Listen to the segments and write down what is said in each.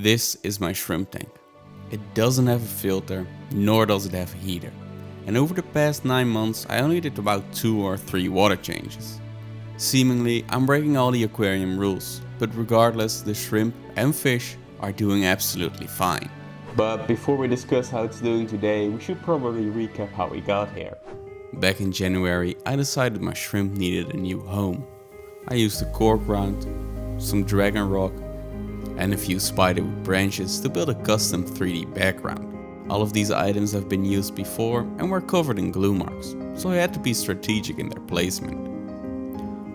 This is my shrimp tank. It doesn't have a filter, nor does it have a heater. And over the past 9 months I only did about 2 or 3 water changes. Seemingly I'm breaking all the aquarium rules, but regardless the shrimp and fish are doing absolutely fine. But before we discuss how it's doing today, we should probably recap how we got here. Back in January I decided my shrimp needed a new home. I used a cork round, some dragon rock and a few spiderwood branches to build a custom 3D background. All of these items have been used before and were covered in glue marks, so I had to be strategic in their placement.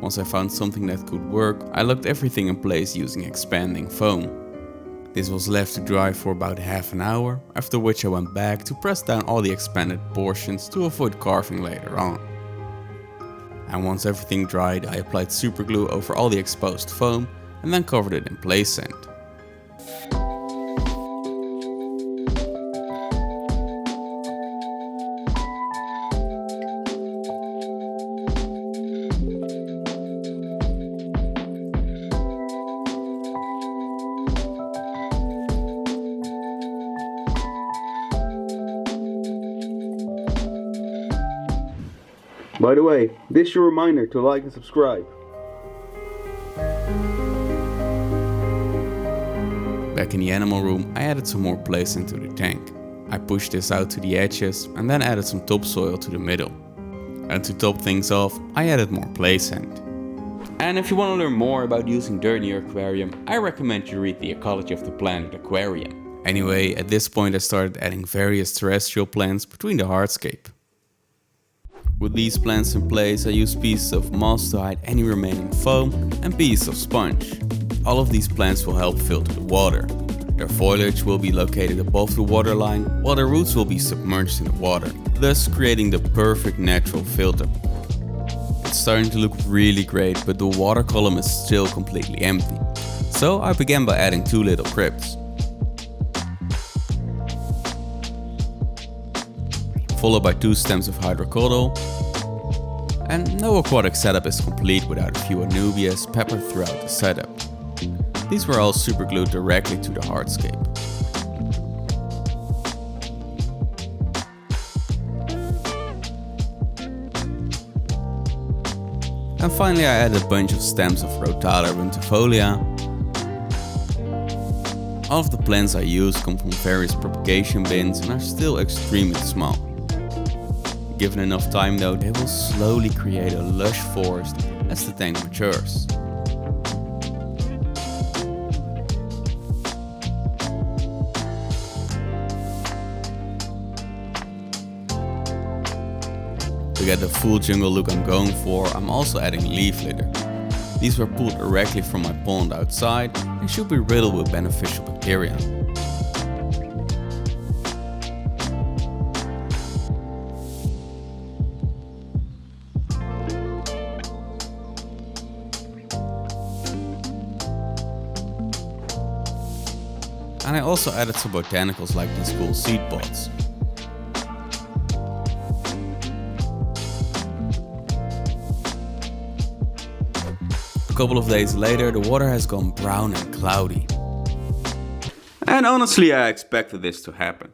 Once I found something that could work, I locked everything in place using expanding foam. This was left to dry for about half an hour, after which I went back to press down all the expanded portions to avoid carving later on. And once everything dried, I applied superglue over all the exposed foam and then covered it in play sand. By the way, this is your reminder to like and subscribe. Back in the animal room, I added some more place into the tank. I pushed this out to the edges and then added some topsoil to the middle. And to top things off, I added more play sand. And if you want to learn more about using dirt in your aquarium, I recommend you read The Ecology of the Planet Aquarium. Anyway, at this point I started adding various terrestrial plants between the hardscape. With these plants in place, I used pieces of moss to hide any remaining foam and pieces of sponge. All of these plants will help filter the water. Their foliage will be located above the waterline, while their roots will be submerged in the water, thus creating the perfect natural filter. It's starting to look really great, but the water column is still completely empty. So I began by adding 2 little crypts, followed by 2 stems of hydrocodal. And no aquatic setup is complete without a few anubias peppered throughout the setup. These were all superglued directly to the hardscape. And finally I added a bunch of stems of Rotala runtifolia. All of the plants I used come from various propagation bins and are still extremely small. Given enough time though, they will slowly create a lush forest as the tank matures. To get the full jungle look I'm going for, I'm also adding leaf litter. These were pulled directly from my pond outside and should be riddled with beneficial bacteria. And I also added some botanicals like these cool seed pods. A couple of days later the water has gone brown and cloudy. And honestly I expected this to happen.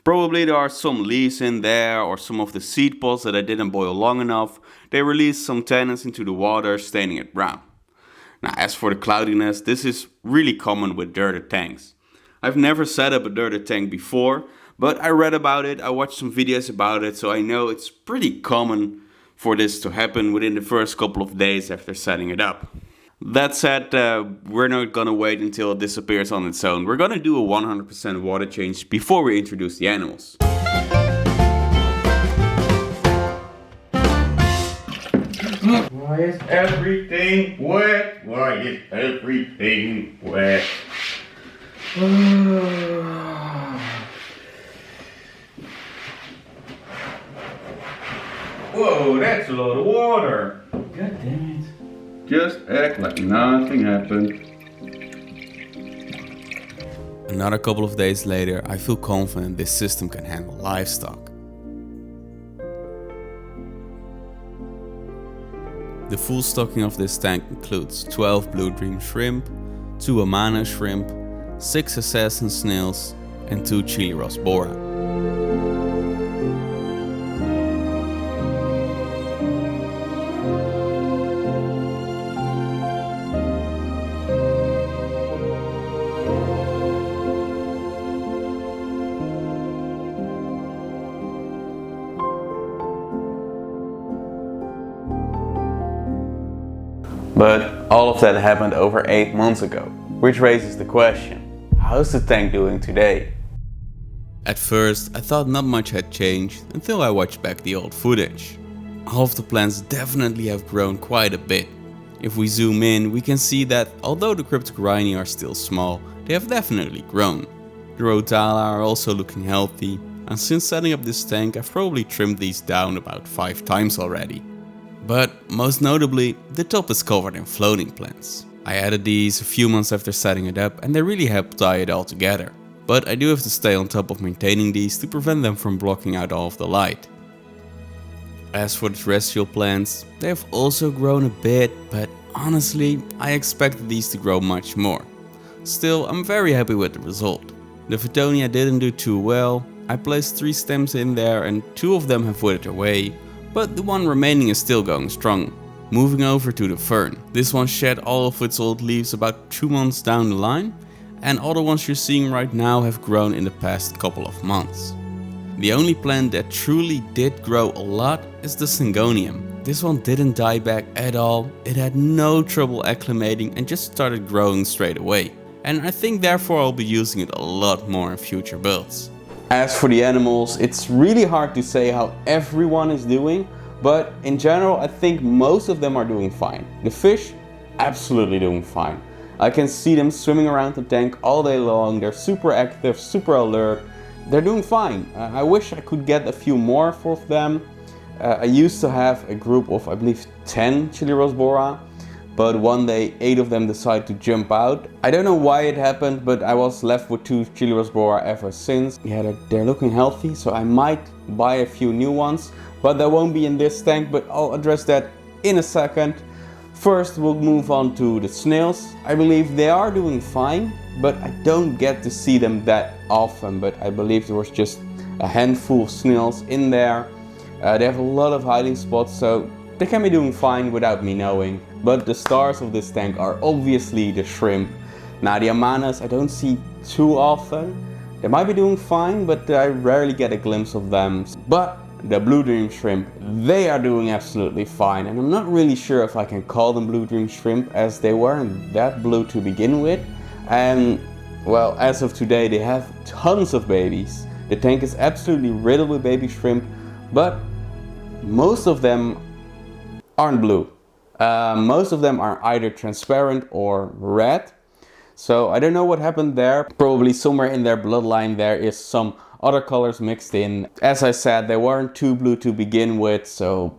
Probably there are some leaves in there or some of the seed pods that I didn't boil long enough. They released some tannins into the water, staining it brown. Now as for the cloudiness, this is really common with dirted tanks. I've never set up a dirted tank before, but I read about it, I watched some videos about it, so I know it's pretty common for this to happen within the first couple of days after setting it up. That said, we're not gonna wait until it disappears on its own. We're gonna do a 100% water change before we introduce the animals. Why is everything wet? Why is everything wet? Whoa, that's a lot of water. God damn it. Just act like nothing happened. Another couple of days later, I feel confident this system can handle livestock. The full stocking of this tank includes 12 blue dream shrimp, 2 Amana shrimp, 6 assassin snails and 2 chili rasbora. But all of that happened over 8 months ago, which raises the question, how's the tank doing today? At first, I thought not much had changed until I watched back the old footage. All of the plants definitely have grown quite a bit. If we zoom in, we can see that although the Cryptocorini are still small, they have definitely grown. The Rotala are also looking healthy, and since setting up this tank I've probably trimmed these down about 5 times already. But most notably, the top is covered in floating plants. I added these a few months after setting it up and they really help tie it all together. But I do have to stay on top of maintaining these to prevent them from blocking out all of the light. As for the terrestrial plants, they have also grown a bit, but honestly, I expected these to grow much more. Still, I'm very happy with the result. The Fittonia didn't do too well. I placed 3 stems in there and 2 of them have withered away, but the one remaining is still going strong. Moving over to the fern. This one shed all of its old leaves about 2 months down the line, and all the ones you're seeing right now have grown in the past couple of months. The only plant that truly did grow a lot is the Syngonium. This one didn't die back at all, it had no trouble acclimating and just started growing straight away. And I think therefore I'll be using it a lot more in future builds. As for the animals, it's really hard to say how everyone is doing, but in general I think most of them are doing fine. The fish, absolutely doing fine. I can see them swimming around the tank all day long, they're super active, super alert, they're doing fine. I wish I could get a few more of them. I used to have a group of I believe 10 chili rasbora, but one day 8 of them decided to jump out. I don't know why it happened, but I was left with 2 chili rasbora ever since. Yeah, they're looking healthy, so I might buy a few new ones, but that won't be in this tank, but I'll address that in a second. First we'll move on to the snails. I believe they are doing fine, but I don't get to see them that often, but I believe there was just a handful of snails in there. They have a lot of hiding spots, so they can be doing fine without me knowing. But the stars of this tank are obviously the shrimp. Now the Amanas I don't see too often. They might be doing fine, but I rarely get a glimpse of them. But the Blue Dream shrimp, they are doing absolutely fine. And I'm not really sure if I can call them Blue Dream shrimp, as they weren't that blue to begin with. And well, as of today they have tons of babies. The tank is absolutely riddled with baby shrimp, but most of them aren't blue. Most of them are either transparent or red. So I don't know what happened there. Probably somewhere in their bloodline there is some other colors mixed in. As I said, they weren't too blue to begin with, so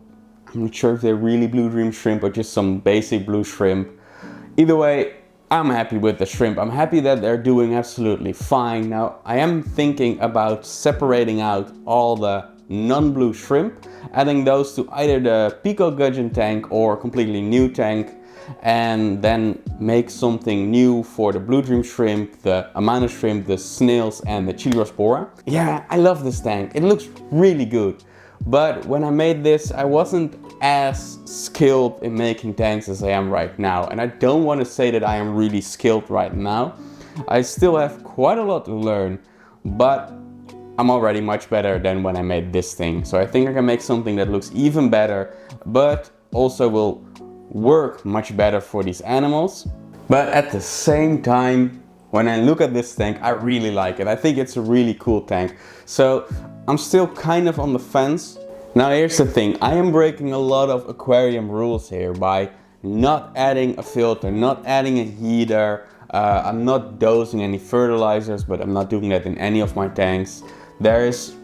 I'm not sure if they're really Blue Dream shrimp or just some basic blue shrimp. Either way, I'm happy with the shrimp. I'm happy that they're doing absolutely fine. Now I am thinking about separating out all the non-blue shrimp, adding those to either the Pico Gudgeon tank or a completely new tank, and then make something new for the Blue Dream shrimp, the Amana shrimp, the snails and the chili rasbora. Yeah, I love this tank. It looks really good. But when I made this, I wasn't as skilled in making tanks as I am right now. And I don't want to say that I am really skilled right now. I still have quite a lot to learn, but I'm already much better than when I made this thing. So I think I can make something that looks even better, but also will work much better for these animals. But at the same time, when I look at this tank, I really like it. I think it's a really cool tank. So I'm still kind of on the fence. Now here's the thing, I am breaking a lot of aquarium rules here by not adding a filter, not adding a heater. I'm not dosing any fertilizers, but I'm not doing that in any of my tanks. There is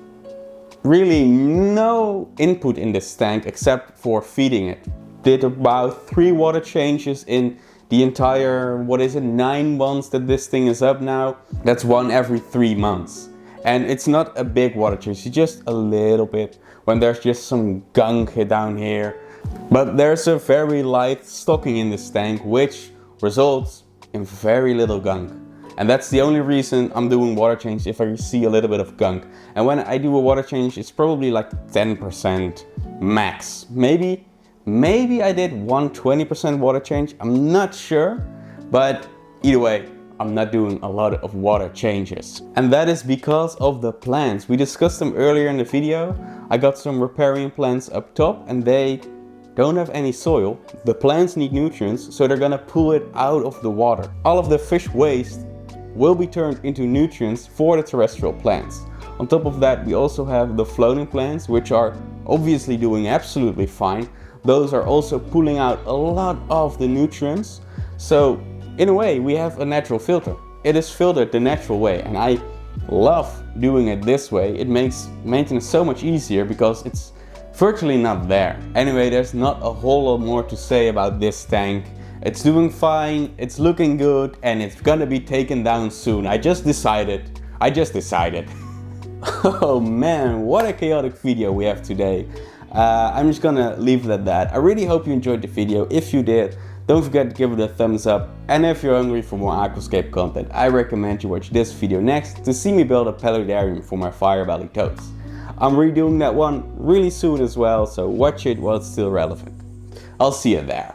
really no input in this tank except for feeding it. Did about 3 water changes in the entire, 9 months that this thing is up now. That's 1 every 3 months. And it's not a big water change, it's just a little bit when there's just some gunk down here. But there's a very light stocking in this tank, which results in very little gunk. And that's the only reason I'm doing water change if I see a little bit of gunk. And when I do a water change, it's probably like 10% max. Maybe I did 20% water change, I'm not sure. But either way, I'm not doing a lot of water changes. And that is because of the plants. We discussed them earlier in the video. I got some riparian plants up top and they don't have any soil. The plants need nutrients, so they're gonna pull it out of the water. All of the fish waste will be turned into nutrients for the terrestrial plants. On top of that, we also have the floating plants, which are obviously doing absolutely fine. Those are also pulling out a lot of the nutrients. So in a way, we have a natural filter. It is filtered the natural way, and I love doing it this way. It makes maintenance so much easier because it's virtually not there. Anyway, there's not a whole lot more to say about this tank. It's doing fine, it's looking good, and it's gonna be taken down soon. I just decided. Oh man, what a chaotic video we have today. I'm just gonna leave it at that. I really hope you enjoyed the video. If you did, don't forget to give it a thumbs up. And if you're hungry for more aquascape content, I recommend you watch this video next to see me build a paludarium for my fire belly toads. I'm redoing that one really soon as well, so watch it while it's still relevant. I'll see you there.